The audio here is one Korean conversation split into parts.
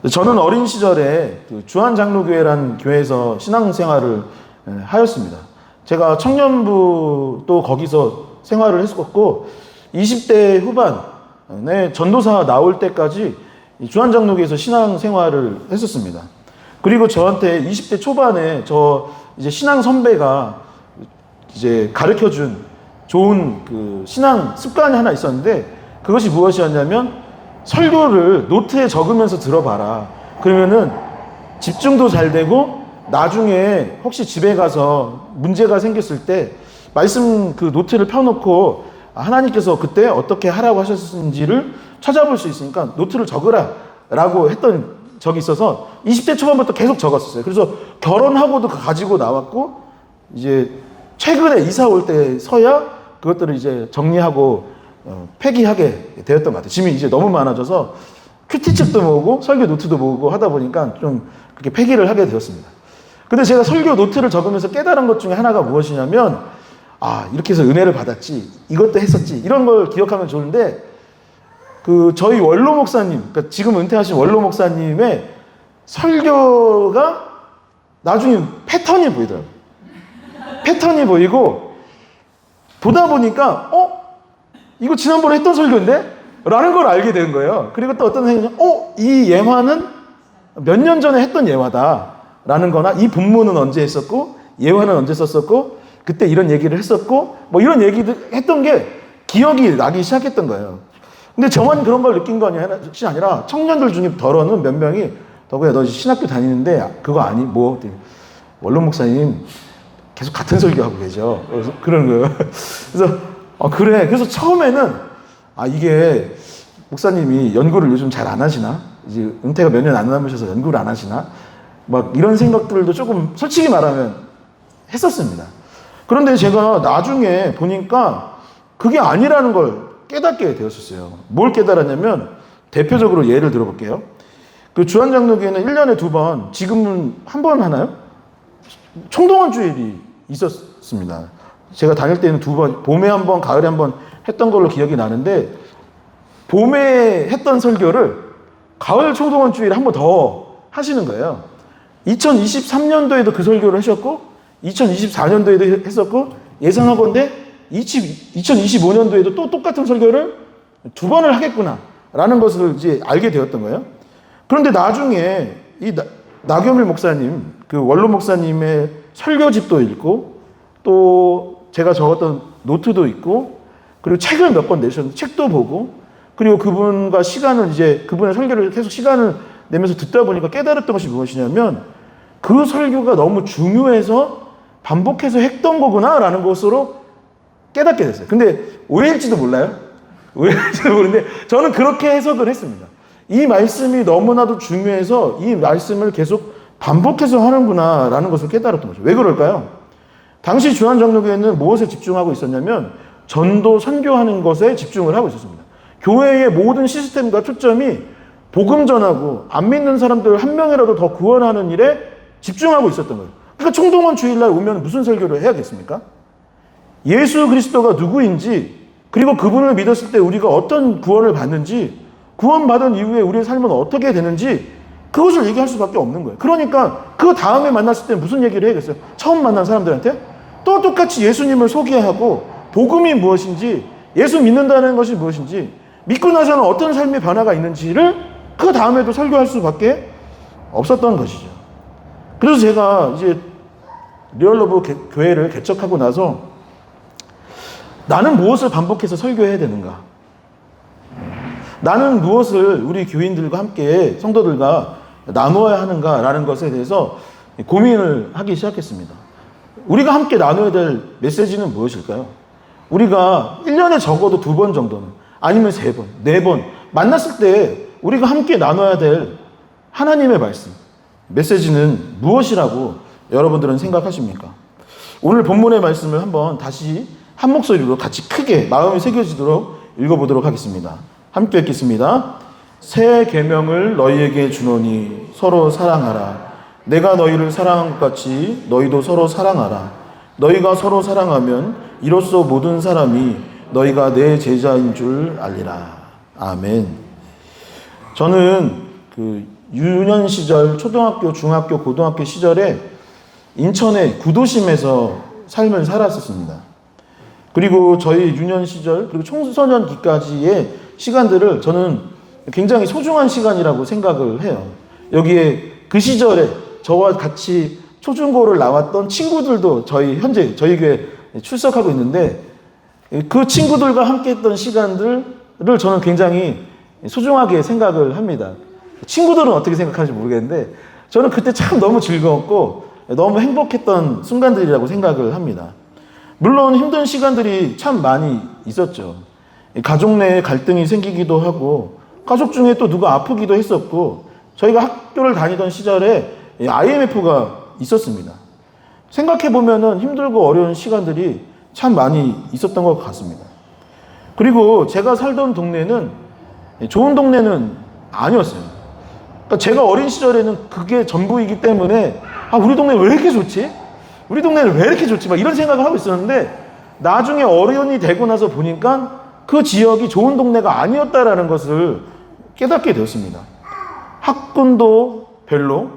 저는 어린 시절에 그 주한장로교회라는 교회에서 신앙생활을 하였습니다. 제가 청년부도 거기서 생활을 했었고 20대 후반에 전도사 나올 때까지 주한장로교회에서 신앙생활을 했었습니다. 그리고 저한테 20대 초반에 저 이제 신앙 선배가 이제 가르쳐준 좋은 그 신앙 습관이 하나 있었는데, 그것이 무엇이었냐면 설교를 노트에 적으면서 들어봐라. 그러면은 집중도 잘 되고 나중에 혹시 집에 가서 문제가 생겼을 때 말씀 그 노트를 펴놓고 하나님께서 그때 어떻게 하라고 하셨는지를 찾아볼 수 있으니까 노트를 적으라 라고 했던 적이 있어서 20대 초반부터 계속 적었었어요. 그래서 결혼하고도 가지고 나왔고, 이제 최근에 이사 올 때서야 그것들을 이제 정리하고 폐기하게 되었던 것 같아요. 짐이 이제 너무 많아져서 큐티책도 모으고 설교 노트도 모으고 하다 보니까 좀 그렇게 폐기를 하게 되었습니다. 근데 제가 설교 노트를 적으면서 깨달은 것 중에 하나가 무엇이냐면, 이렇게 해서 은혜를 받았지, 이것도 했었지, 이런 걸 기억하면 좋은데, 그 저희 원로 목사님, 그러니까 지금 은퇴하신 원로 목사님의 설교가 나중에 패턴이 보이더라고요. 패턴이 보이고, 보다 보니까 이거 지난번에 했던 설교인데? 라는 걸 알게 된 거예요. 그리고 또 어떤 생각이 이 예화는 몇 년 전에 했던 예화다 라는 거나, 이 본문은 언제 했었고 예화는 언제 썼었고 그때 이런 얘기를 했었고 뭐 이런 얘기도 했던 게 기억이 나기 시작했던 거예요. 근데 저만 그런 걸 느낀 것이 아니라 청년들 중에 더러는 몇 명이, 덕우야 너 신학교 다니는데 그거 아니? 뭐 원로 목사님 계속 같은 설교하고 계셔. 그런 거예요. 그래서 그래. 그래서 처음에는 이게 목사님이 연구를 요즘 잘 안 하시나? 이제 은퇴가 몇 년 안 남으셔서 연구를 안 하시나? 막 이런 생각들도 조금 솔직히 말하면 했었습니다. 그런데 제가 나중에 보니까 그게 아니라는 걸 깨닫게 되었었어요. 뭘 깨달았냐면, 대표적으로 예를 들어볼게요. 그 주한장로교회는 1년에 2번, 지금은 한 번 하나요? 총동원 주일이 있었습니다. 제가 다닐 때는 2번, 봄에 한 번, 가을에 한 번 했던 걸로 기억이 나는데, 봄에 했던 설교를 가을 총동원 주일에 한 번 더 하시는 거예요. 2023년도에도 그 설교를 하셨고 2024년도에도 했었고, 예상하건대 2025년도에도 또 똑같은 설교를 2번을 하겠구나 라는 것을 이제 알게 되었던 거예요. 그런데 나중에 이 나경일 목사님, 그 원로 목사님의 설교집도 읽고, 또 제가 적었던 노트도 있고, 그리고 책을 몇 권 내셨는데 책도 보고, 그리고 그분과 시간을 이제 그분의 설교를 계속 시간을 내면서 듣다 보니까 깨달았던 것이 무엇이냐면, 그 설교가 너무 중요해서 반복해서 했던 거구나 라는 것으로 깨닫게 됐어요. 근데 오해일지도 몰라요. 오해일지도 모르는데 저는 그렇게 해석을 했습니다. 이 말씀이 너무나도 중요해서 이 말씀을 계속 반복해서 하는구나 라는 것을 깨달았던 거죠. 왜 그럴까요? 당시 주한장로교회는 무엇에 집중하고 있었냐면 전도, 선교하는 것에 집중을 하고 있었습니다. 교회의 모든 시스템과 초점이 복음 전하고 안 믿는 사람들 한 명이라도 더 구원하는 일에 집중하고 있었던 거예요. 그러니까 총동원 주일날 오면 무슨 설교를 해야겠습니까? 예수 그리스도가 누구인지, 그리고 그분을 믿었을 때 우리가 어떤 구원을 받는지, 구원받은 이후에 우리의 삶은 어떻게 되는지, 그것을 얘기할 수밖에 없는 거예요. 그러니까 그 다음에 만났을 때 무슨 얘기를 해야겠어요? 처음 만난 사람들한테 또 똑같이 예수님을 소개하고 복음이 무엇인지, 예수 믿는다는 것이 무엇인지, 믿고 나서는 어떤 삶의 변화가 있는지를 그 다음에도 설교할 수밖에 없었던 것이죠. 그래서 제가 이제 리얼러브 교회를 개척하고 나서 나는 무엇을 반복해서 설교해야 되는가? 나는 무엇을 우리 교인들과 함께 성도들과 나누어야 하는가라는 것에 대해서 고민을 하기 시작했습니다. 우리가 함께 나눠야 될 메시지는 무엇일까요? 우리가 1년에 적어도 2번 정도는, 아니면 3번, 4번 만났을 때 우리가 함께 나눠야 될 하나님의 말씀, 메시지는 무엇이라고 여러분들은 생각하십니까? 오늘 본문의 말씀을 한번 다시 한 목소리로 같이 크게 마음이 새겨지도록 읽어보도록 하겠습니다. 함께 읽겠습니다. 새 계명을 너희에게 주노니 서로 사랑하라. 내가 너희를 사랑한 것 같이 너희도 서로 사랑하라. 너희가 서로 사랑하면 이로써 모든 사람이 너희가 내 제자인 줄 알리라. 아멘. 저는 그 유년 시절, 초등학교, 중학교, 고등학교 시절에 인천의 구도심에서 삶을 살았었습니다. 그리고 저희 유년 시절 그리고 청소년기까지의 시간들을 저는 굉장히 소중한 시간이라고 생각을 해요. 여기에 그 시절에 저와 같이 초중고를 나왔던 친구들도 현재 저희 교회에 출석하고 있는데 그 친구들과 함께 했던 시간들을 저는 굉장히 소중하게 생각을 합니다. 친구들은 어떻게 생각하는지 모르겠는데 저는 그때 참 너무 즐거웠고 너무 행복했던 순간들이라고 생각을 합니다. 물론 힘든 시간들이 참 많이 있었죠. 가족 내에 갈등이 생기기도 하고 가족 중에 또 누가 아프기도 했었고 저희가 학교를 다니던 시절에 IMF가 있었습니다. 생각해보면 힘들고 어려운 시간들이 참 많이 있었던 것 같습니다. 그리고 제가 살던 동네는 좋은 동네는 아니었어요. 그러니까 제가 어린 시절에는 그게 전부이기 때문에 우리 동네 왜 이렇게 좋지? 우리 동네는 왜 이렇게 좋지? 막 이런 생각을 하고 있었는데 나중에 어른이 되고 나서 보니까 그 지역이 좋은 동네가 아니었다라는 것을 깨닫게 되었습니다. 학군도 별로,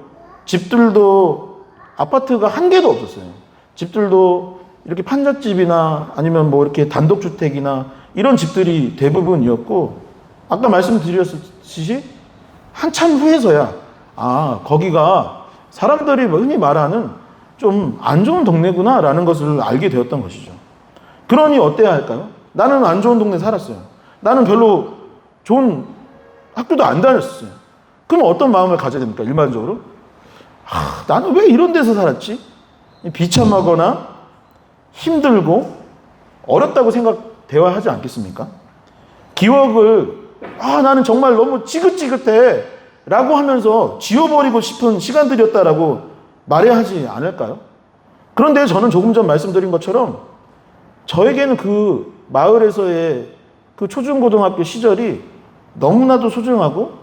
집들도 아파트가 한 개도 없었어요. 집들도 이렇게 판잣집이나 아니면 뭐 이렇게 단독주택이나 이런 집들이 대부분이었고 아까 말씀드렸듯이 한참 후에서야 거기가 사람들이 흔히 말하는 좀 안 좋은 동네구나라는 것을 알게 되었던 것이죠. 그러니 어때야 할까요? 나는 안 좋은 동네 살았어요. 나는 별로 좋은 학교도 안 다녔어요. 그럼 어떤 마음을 가져야 됩니까? 일반적으로 나는 왜 이런 데서 살았지? 비참하거나 힘들고 어렵다고 생각되어야 하지 않겠습니까? 기억을 나는 정말 너무 지긋지긋해 라고 하면서 지워버리고 싶은 시간들이었다라고 말해야 하지 않을까요? 그런데 저는 조금 전 말씀드린 것처럼 저에게는 그 마을에서의 그 초중고등학교 시절이 너무나도 소중하고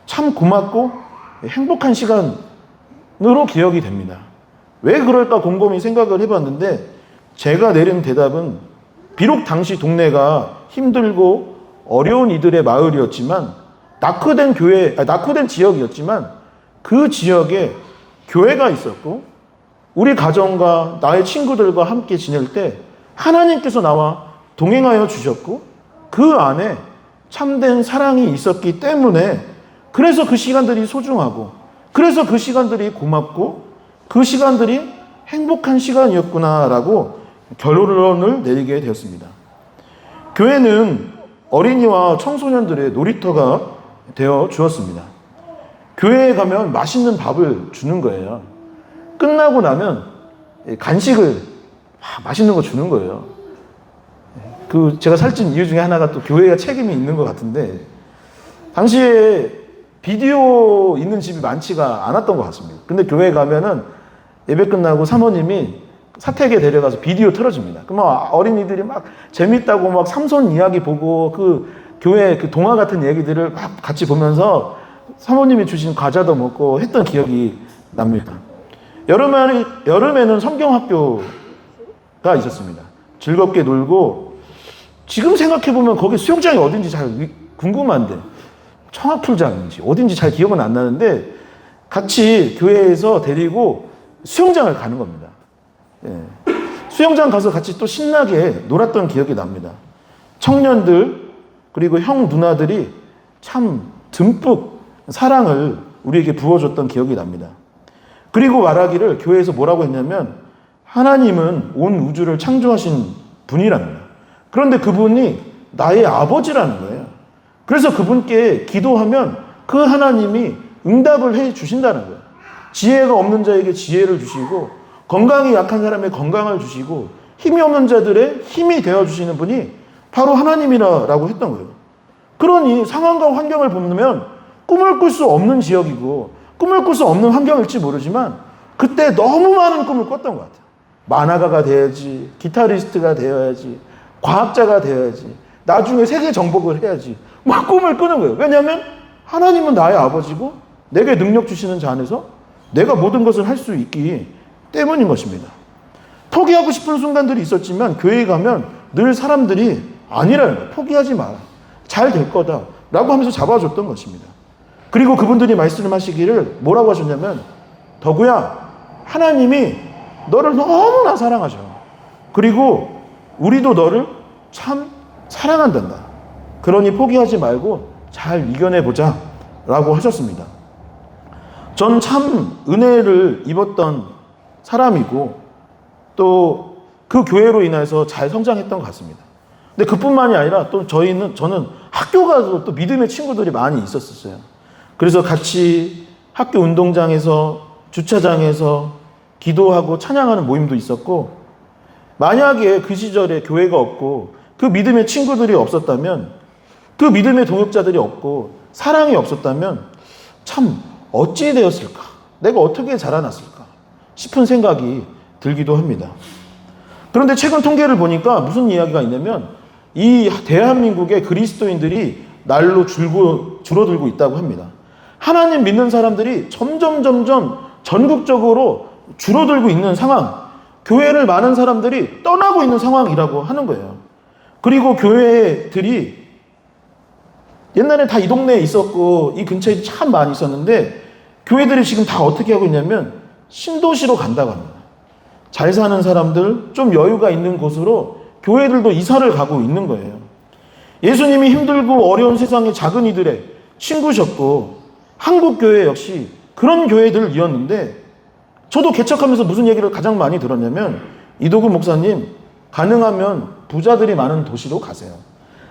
참 고맙고 행복한 시간으로 기억이 됩니다. 왜 그럴까 곰곰이 생각을 해봤는데 제가 내린 대답은 비록 당시 동네가 힘들고 어려운 이들의 마을이었지만 낙후된 지역이었지만 그 지역에 교회가 있었고 우리 가정과 나의 친구들과 함께 지낼 때 하나님께서 나와 동행하여 주셨고 그 안에 참된 사랑이 있었기 때문에 그래서 그 시간들이 소중하고 그래서 그 시간들이 고맙고 그 시간들이 행복한 시간이었구나라고 결론을 내리게 되었습니다. 교회는 어린이와 청소년들의 놀이터가 되어 주었습니다. 교회에 가면 맛있는 밥을 주는 거예요. 끝나고 나면 간식을 맛있는 거 주는 거예요. 제가 살찐 이유 중에 하나가 또 교회가 책임이 있는 것 같은데 당시에 비디오 있는 집이 많지가 않았던 것 같습니다. 근데 교회에 가면은 예배 끝나고 사모님이 사택에 데려가서 비디오 틀어줍니다. 그럼 어린이들이 막 재밌다고 막 삼손 이야기 보고 그 교회 그 동화 같은 얘기들을 막 같이 보면서 사모님이 주신 과자도 먹고 했던 기억이 납니다. 여름에는 성경학교가 있었습니다. 즐겁게 놀고 지금 생각해보면 거기 수영장이 어딘지 잘 궁금한데 청학풀장인지 어딘지 잘 기억은 안 나는데 같이 교회에서 데리고 수영장을 가는 겁니다. 수영장 가서 같이 또 신나게 놀았던 기억이 납니다. 청년들 그리고 형 누나들이 참 듬뿍 사랑을 우리에게 부어줬던 기억이 납니다. 그리고 말하기를 교회에서 뭐라고 했냐면 하나님은 온 우주를 창조하신 분이랍니다. 그런데 그분이 나의 아버지라는 거예요. 그래서 그분께 기도하면 그 하나님이 응답을 해 주신다는 거예요. 지혜가 없는 자에게 지혜를 주시고 건강이 약한 사람의 건강을 주시고 힘이 없는 자들의 힘이 되어주시는 분이 바로 하나님이라고 했던 거예요. 그러니 상황과 환경을 보면 꿈을 꿀 수 없는 지역이고 꿈을 꿀 수 없는 환경일지 모르지만 그때 너무 많은 꿈을 꿨던 것 같아요. 만화가가 돼야지, 기타리스트가 되어야지, 과학자가 되어야지, 나중에 세계 정복을 해야지 막 꿈을 꾸는 거예요. 왜냐하면 하나님은 나의 아버지고 내게 능력 주시는 자 안에서 내가 모든 것을 할 수 있기 때문인 것입니다. 포기하고 싶은 순간들이 있었지만 교회에 가면 늘 사람들이 아니라는 거예요. 포기하지 마라. 잘 될 거다 라고 하면서 잡아줬던 것입니다. 그리고 그분들이 말씀하시기를 뭐라고 하셨냐면, 덕우야, 하나님이 너를 너무나 사랑하셔. 그리고 우리도 너를 참 사랑한단다. 그러니 포기하지 말고 잘 이겨내보자 라고 하셨습니다. 전 참 은혜를 입었던 사람이고 또 그 교회로 인해서 잘 성장했던 것 같습니다. 근데 그뿐만이 아니라 또 저는 학교 가서 또 믿음의 친구들이 많이 있었어요. 그래서 같이 학교 운동장에서 주차장에서 기도하고 찬양하는 모임도 있었고, 만약에 그 시절에 교회가 없고 그 믿음의 친구들이 없었다면, 그 믿음의 동역자들이 없고 사랑이 없었다면 참 어찌 되었을까? 내가 어떻게 자라났을까? 싶은 생각이 들기도 합니다. 그런데 최근 통계를 보니까 무슨 이야기가 있냐면, 이 대한민국의 그리스도인들이 날로 줄어들고 있다고 합니다. 하나님 믿는 사람들이 점점 전국적으로 줄어들고 있는 상황, 교회를 많은 사람들이 떠나고 있는 상황이라고 하는 거예요. 그리고 교회들이 옛날에 다 이 동네에 있었고 이 근처에 참 많이 있었는데, 교회들이 지금 다 어떻게 하고 있냐면 신도시로 간다고 합니다. 잘 사는 사람들, 좀 여유가 있는 곳으로 교회들도 이사를 가고 있는 거예요. 예수님이 힘들고 어려운 세상의 작은 이들의 친구셨고, 한국교회 역시 그런 교회들이었는데, 저도 개척하면서 무슨 얘기를 가장 많이 들었냐면, 이도구 목사님, 가능하면 부자들이 많은 도시로 가세요.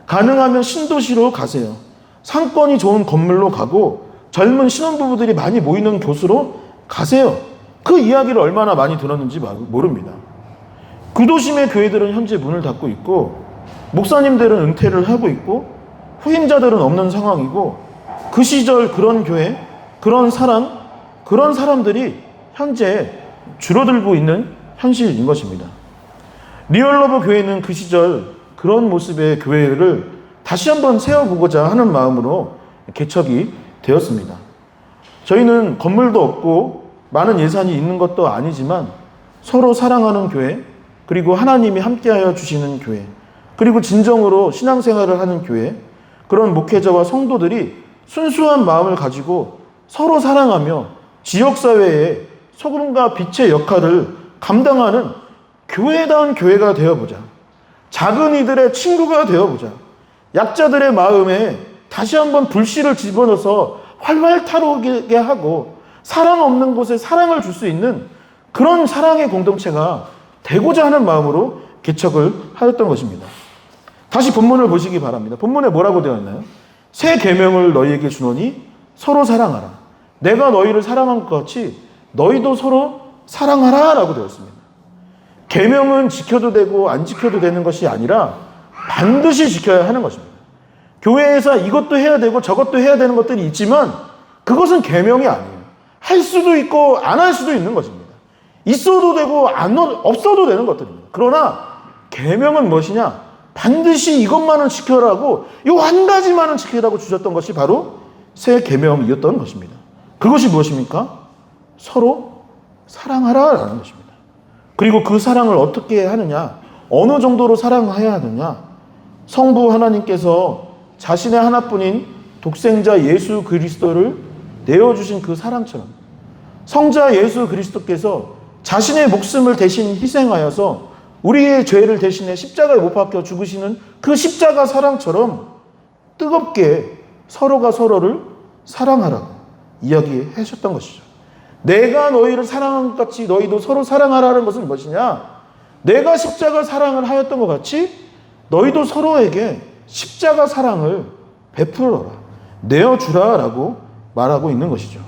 가능하면 신도시로 가세요. 상권이 좋은 건물로 가고 젊은 신혼부부들이 많이 모이는 곳으로 가세요. 그 이야기를 얼마나 많이 들었는지 모릅니다. 구도심의 교회들은 현재 문을 닫고 있고, 목사님들은 은퇴를 하고 있고, 후임자들은 없는 상황이고, 그 시절 그런 교회, 그런 사랑, 그런 사람들이 현재 줄어들고 있는 현실인 것입니다. 리얼러브 교회는 그 시절 그런 모습의 교회를 다시 한번 세워보고자 하는 마음으로 개척이 되었습니다. 저희는 건물도 없고 많은 예산이 있는 것도 아니지만 서로 사랑하는 교회, 그리고 하나님이 함께하여 주시는 교회, 그리고 진정으로 신앙생활을 하는 교회, 그런 목회자와 성도들이 순수한 마음을 가지고 서로 사랑하며 지역사회에 소금과 빛의 역할을 감당하는 교회다운 교회가 되어보자. 작은 이들의 친구가 되어보자. 약자들의 마음에 다시 한번 불씨를 집어넣어서 활활 타오르게 하고, 사랑 없는 곳에 사랑을 줄 수 있는 그런 사랑의 공동체가 되고자 하는 마음으로 개척을 하였던 것입니다. 다시 본문을 보시기 바랍니다. 본문에 뭐라고 되어 있나요? 새 계명을 너희에게 주노니 서로 사랑하라. 내가 너희를 사랑한 것 같이 너희도 서로 사랑하라 라고 되어 있습니다. 계명은 지켜도 되고 안 지켜도 되는 것이 아니라 반드시 지켜야 하는 것입니다. 교회에서 이것도 해야 되고 저것도 해야 되는 것들이 있지만 그것은 계명이 아니에요. 할 수도 있고 안 할 수도 있는 것입니다. 있어도 되고 없어도 되는 것들입니다. 그러나 계명은 무엇이냐? 반드시 이것만은 지켜라고, 이 한 가지만은 지켜라고 주셨던 것이 바로 새 계명이었던 것입니다. 그것이 무엇입니까? 서로 사랑하라라는 것입니다. 그리고 그 사랑을 어떻게 하느냐? 어느 정도로 사랑해야 하느냐? 성부 하나님께서 자신의 하나뿐인 독생자 예수 그리스도를 내어주신 그 사랑처럼, 성자 예수 그리스도께서 자신의 목숨을 대신 희생하여서 우리의 죄를 대신해 십자가에 못 박혀 죽으시는 그 십자가 사랑처럼 뜨겁게 서로가 서로를 사랑하라고 이야기하셨던 것이죠. 내가 너희를 사랑한 것 같이 너희도 서로 사랑하라는 것은 무엇이냐? 내가 십자가 사랑을 하였던 것 같이 너희도 서로에게 십자가 사랑을 베풀어라, 내어주라라고 말하고 있는 것이죠.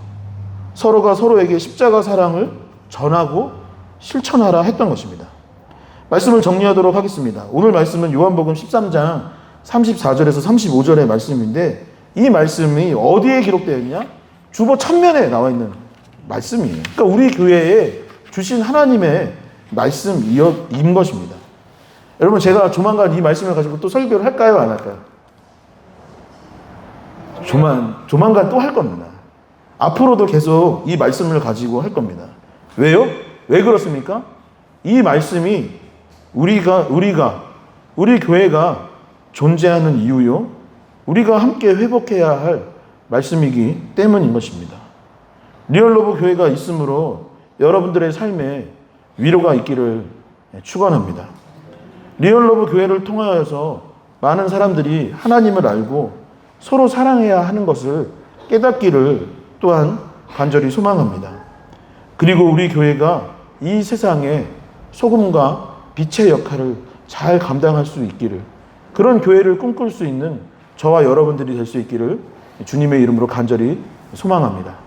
서로가 서로에게 십자가 사랑을 전하고 실천하라 했던 것입니다. 말씀을 정리하도록 하겠습니다. 오늘 말씀은 요한복음 13장 34절에서 35절의 말씀인데, 이 말씀이 어디에 기록되어 있냐? 주보 천면에 나와 있는 말씀이에요. 그러니까 우리 교회에 주신 하나님의 말씀인 것입니다. 여러분, 제가 조만간 이 말씀을 가지고 또 설교를 할까요, 안 할까요? 조만간 또 할 겁니다. 앞으로도 계속 이 말씀을 가지고 할 겁니다. 왜요? 왜 그렇습니까? 이 말씀이 우리 교회가 존재하는 이유요, 우리가 함께 회복해야 할 말씀이기 때문인 것입니다. 리얼러브 교회가 있으므로 여러분들의 삶에 위로가 있기를 축원합니다. 리얼러브 교회를 통하여서 많은 사람들이 하나님을 알고 서로 사랑해야 하는 것을 깨닫기를 또한 간절히 소망합니다. 그리고 우리 교회가 이 세상에 소금과 빛의 역할을 잘 감당할 수 있기를, 그런 교회를 꿈꿀 수 있는 저와 여러분들이 될 수 있기를 주님의 이름으로 간절히 소망합니다.